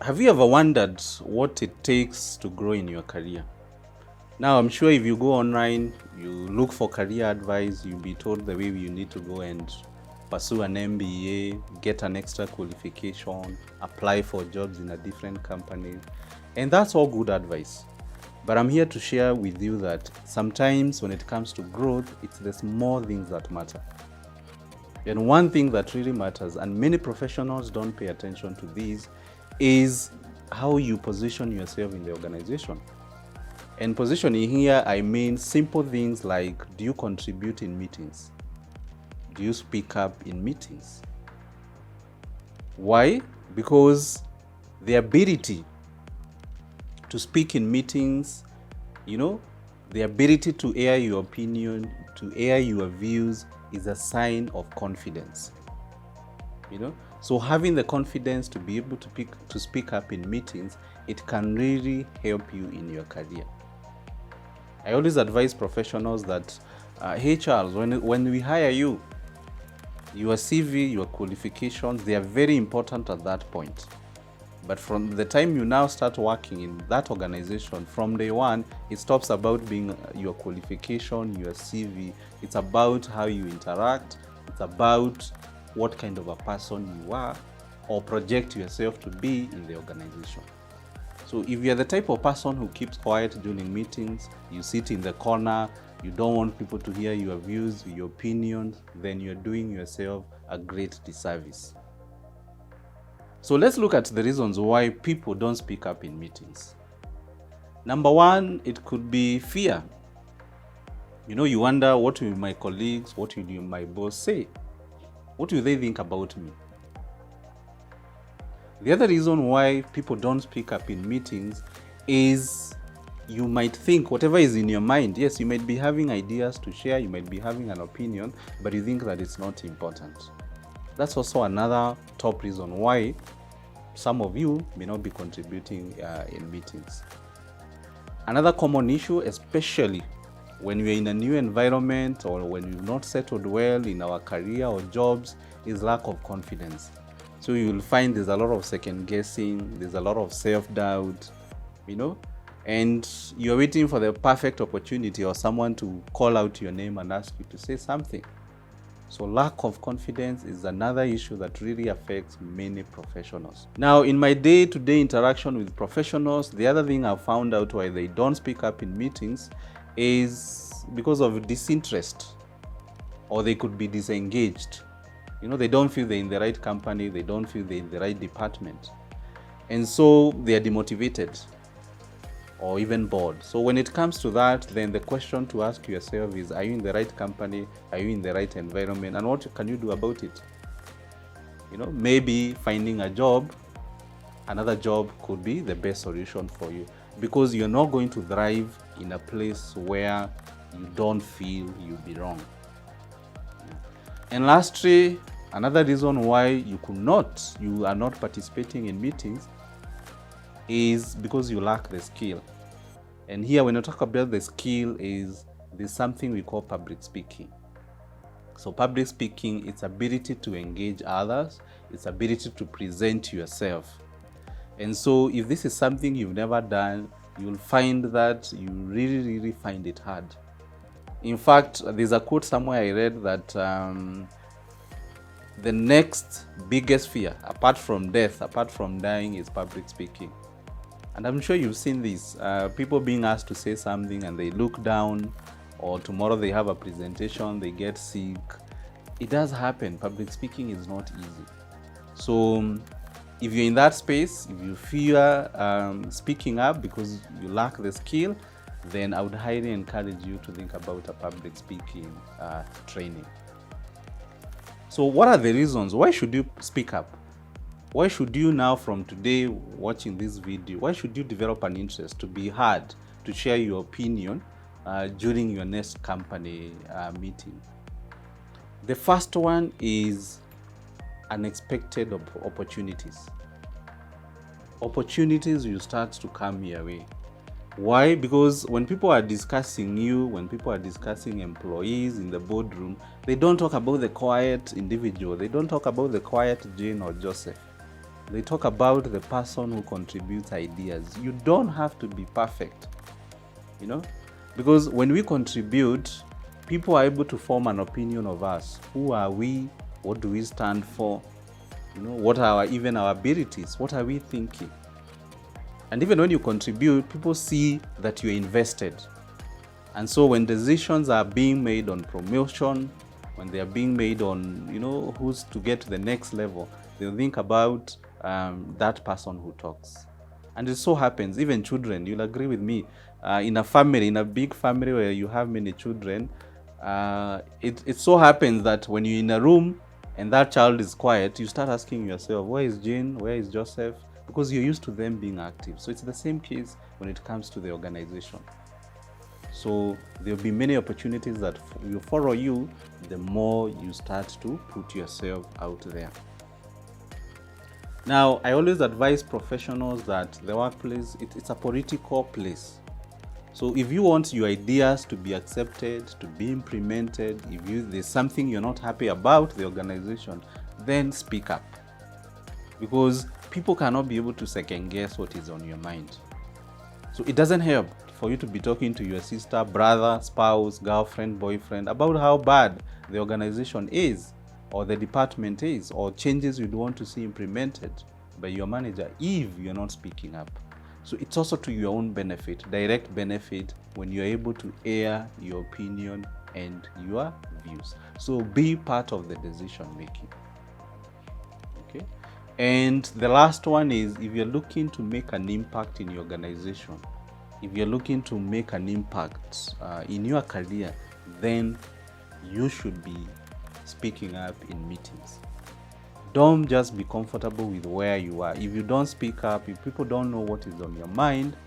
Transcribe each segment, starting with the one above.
Have you ever wondered what it takes to grow in your career? Now, I'm sure if you go online, you look for career advice, you'll be told the way you need to go and pursue an MBA, get an extra qualification, apply for jobs in a different company. And that's all good advice. But I'm here to share with you that sometimes when it comes to growth, it's the small things that matter. And one thing that really matters, and many professionals don't pay attention to this, is how you position yourself in the organization. And positioning here, I mean simple things like, do you contribute in meetings? Do you speak up in meetings? Why? Because the ability to speak in meetings, the ability to air your opinion, to air your views is a sign of confidence. So having the confidence to be able to speak up in meetings, it can really help you in your career. I always advise professionals that, hey Charles, when we hire you, your CV, your qualifications, they are very important at that point. But from the time you now start working in that organization, from day one, it stops about being your qualification, your CV. It's about how you interact. It's about what kind of a person you are or project yourself to be in the organization. So if you're the type of person who keeps quiet during meetings, you sit in the corner, you don't want people to hear your views, your opinions, then you're doing yourself a great disservice. So let's look at the reasons why people don't speak up in meetings. Number one, it could be fear. You wonder, what will my colleagues, what will my boss say? What do they think about me? The other reason why people don't speak up in meetings is you might think whatever is in your mind. Yes, you might be having ideas to share, you might be having an opinion, but you think that it's not important. That's also another top reason why some of you may not be contributing in meetings. Another common issue, especially when we're in a new environment or when we've not settled well in our career or jobs, is lack of confidence. So you'll find there's a lot of second guessing, there's a lot of self-doubt, and you're waiting for the perfect opportunity or someone to call out your name and ask you to say something. So lack of confidence is another issue that really affects many professionals. Now, in my day-to-day interaction with professionals, the other thing I've found out why they don't speak up in meetings is because of disinterest, or they could be disengaged. They don't feel they're in the right company, they don't feel they're in the right department. And so they are demotivated or even bored. So when it comes to that, then the question to ask yourself is, are you in the right company? Are you in the right environment? And what can you do about it? Maybe finding a job, another job could be the best solution for you, because you're not going to thrive in a place where you don't feel you belong. And lastly, another reason why you are not participating in meetings is because you lack the skill. And here, when you talk about the skill, there's something we call public speaking. So public speaking, it's ability to engage others, it's ability to present yourself. And so if this is something you've never done, you'll find that you really, really find it hard. In fact, there's a quote somewhere I read that the next biggest fear, apart from death, apart from dying, is public speaking. And I'm sure you've seen this. People being asked to say something and they look down, or tomorrow they have a presentation, they get sick. It does happen. Public speaking is not easy. So if you're in that space, if you fear speaking up because you lack the skill, then I would highly encourage you to think about a public speaking training. So what are the reasons? Why should you speak up? Why should you now, from today watching this video, why should you develop an interest to be heard, to share your opinion during your next company meeting? The first one is unexpected opportunities. Opportunities will start to come your way. Why? Because when people are discussing you, when people are discussing employees in the boardroom, they don't talk about the quiet individual. They don't talk about the quiet Jane or Joseph. They talk about the person who contributes ideas. You don't have to be perfect, because when we contribute, people are able to form an opinion of us. Who are we? What do we stand for? What are even our abilities? What are we thinking? And even when you contribute, people see that you're invested. And so when decisions are being made on promotion, when they are being made on, who's to get to the next level, they'll think about that person who talks. And it so happens, even children, you'll agree with me, in a family, in a big family where you have many children, it so happens that when you're in a room and that child is quiet, you start asking yourself, where is Jane? Where is Joseph? Because you're used to them being active. So it's the same case when it comes to the organization. So there'll be many opportunities that will follow you the more you start to put yourself out there. Now, I always advise professionals that the workplace, it's a political place. So if you want your ideas to be accepted, to be implemented, if there's something you're not happy about the organization, then speak up. Because people cannot be able to second guess what is on your mind. So it doesn't help for you to be talking to your sister, brother, spouse, girlfriend, boyfriend about how bad the organization is, or the department is, or changes you'd want to see implemented by your manager if you're not speaking up. So it's also to your own benefit, direct benefit, when you're able to air your opinion and your views. So be part of the decision making. Okay. And the last one is, if you're looking to make an impact in your organization, if you're looking to make an impact in your career, then you should be speaking up in meetings. Don't just be comfortable with where you are. If you don't speak up, if people don't know what is on your mind,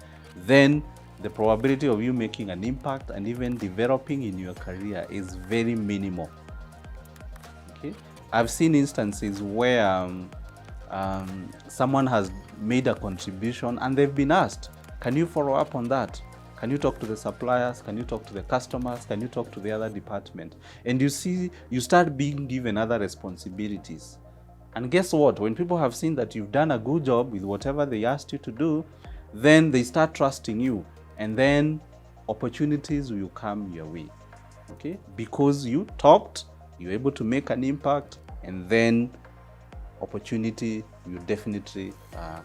then the probability of you making an impact and even developing in your career is very minimal. Okay, I've seen instances where someone has made a contribution and they've been asked, can you follow up on that? Can you talk to the suppliers? Can you talk to the customers? Can you talk to the other department? And you start being given other responsibilities. And guess what? When people have seen that you've done a good job with whatever they asked you to do, then they start trusting you. And then opportunities will come your way. Okay? Because you talked, you're able to make an impact, and then opportunity will definitely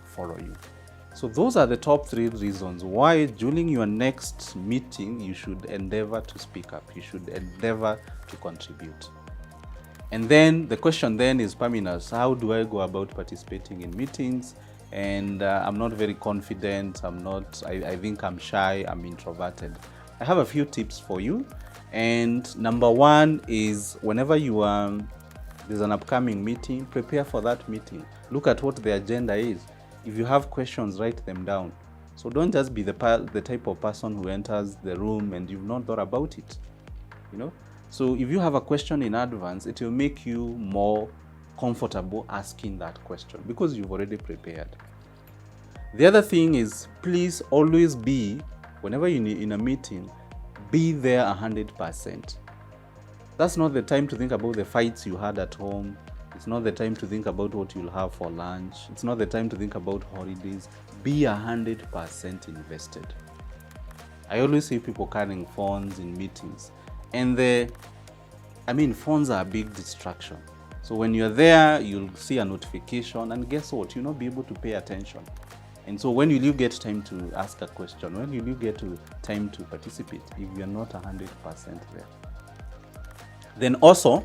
follow you. So those are the top 3 reasons why during your next meeting you should endeavor to speak up. You should endeavor to contribute. And then the question then is, Perminus, how do I go about participating in meetings? And I'm not very confident. I think I'm shy. I'm introverted. I have a few tips for you. And number 1 is, whenever there's an upcoming meeting, prepare for that meeting. Look at what the agenda is. If you have questions, write them down. So don't just be the type of person who enters the room and you've not thought about it. So if you have a question in advance, it will make you more comfortable asking that question because you've already prepared. The other thing is, please always be, whenever you're in a meeting, be there 100%. That's not the time to think about the fights you had at home. It's not the time to think about what you'll have for lunch. It's not the time to think about holidays. Be 100% invested. I always see people carrying phones in meetings. And phones are a big distraction. So when you're there, you'll see a notification, and guess what? You'll not be able to pay attention. And so when will you get time to ask a question? When will you get time to participate if you're not 100% there? Then also,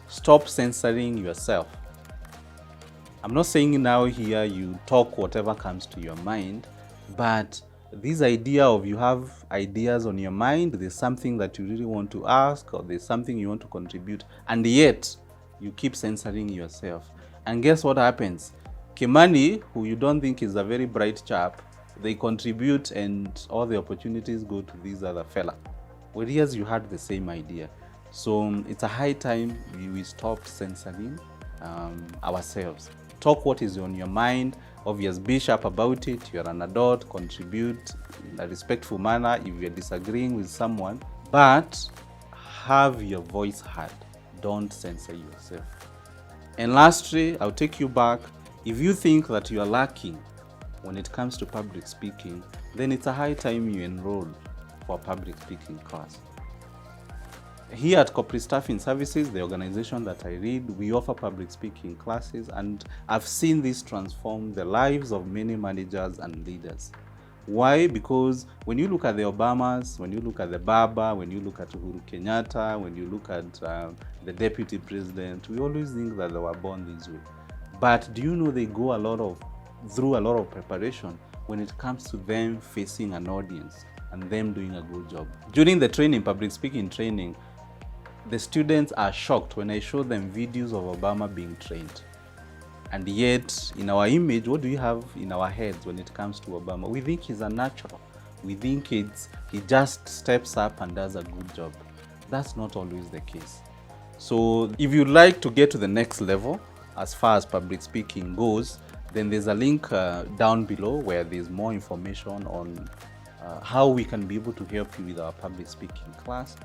stop censoring yourself. I'm not saying now here you talk whatever comes to your mind, but this idea of you have ideas on your mind, there's something that you really want to ask, or there's something you want to contribute, and yet you keep censoring yourself. And guess what happens? Kimani, who you don't think is a very bright chap, they contribute and all the opportunities go to this other fella. Whereas you had the same idea. So it's a high time we stop censoring ourselves. Talk what is on your mind. Obviously, be sharp about it. You're an adult. Contribute in a respectful manner if you're disagreeing with someone. But have your voice heard. Don't censor yourself. And lastly, I'll take you back. If you think that you are lacking when it comes to public speaking, then it's a high time you enroll for a public speaking class. Here at Corporate Staffing Services, the organization that I lead, we offer public speaking classes, and I've seen this transform the lives of many managers and leaders. Why? Because when you look at the Obamas, when you look at the Baba, when you look at Uhuru Kenyatta, when you look at the deputy president, we always think that they were born this way. But do you know they go through a lot of preparation when it comes to them facing an audience and them doing a good job? During the training, public speaking training, the students are shocked when I show them videos of Obama being trained. And yet, in our image, what do we have in our heads when it comes to Obama? We think he's a natural. We think he just steps up and does a good job. That's not always the case. So if you'd like to get to the next level, as far as public speaking goes, then there's a link down below where there's more information on how we can be able to help you with our public speaking class.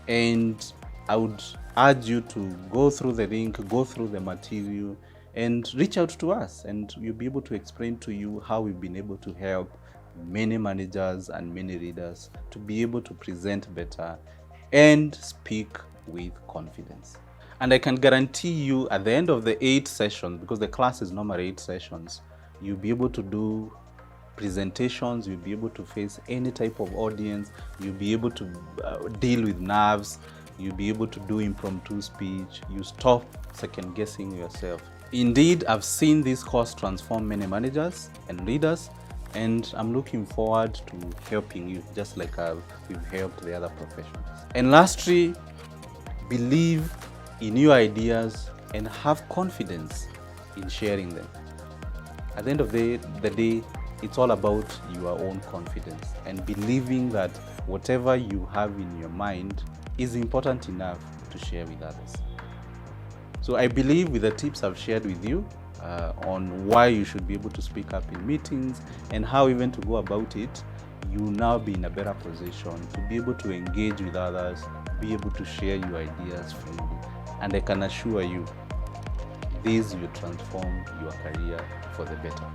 And I would urge you to go through the link, go through the material, and reach out to us, and we'll be able to explain to you how we've been able to help many managers and many leaders to be able to present better and speak with confidence. And I can guarantee you at the end of the 8 sessions, because the class is normally 8 sessions, you'll be able to do presentations, you'll be able to face any type of audience, you'll be able to deal with nerves, you'll be able to do impromptu speech, you stop second guessing yourself. Indeed, I've seen this course transform many managers and leaders, and I'm looking forward to helping you just like we've helped the other professionals. And lastly, believe in your ideas and have confidence in sharing them. At the end of the day, it's all about your own confidence and believing that whatever you have in your mind is important enough to share with others. So I believe with the tips I've shared with you on why you should be able to speak up in meetings and how even to go about it, you will now be in a better position to be able to engage with others, be able to share your ideas freely. And I can assure you, this will transform your career for the better.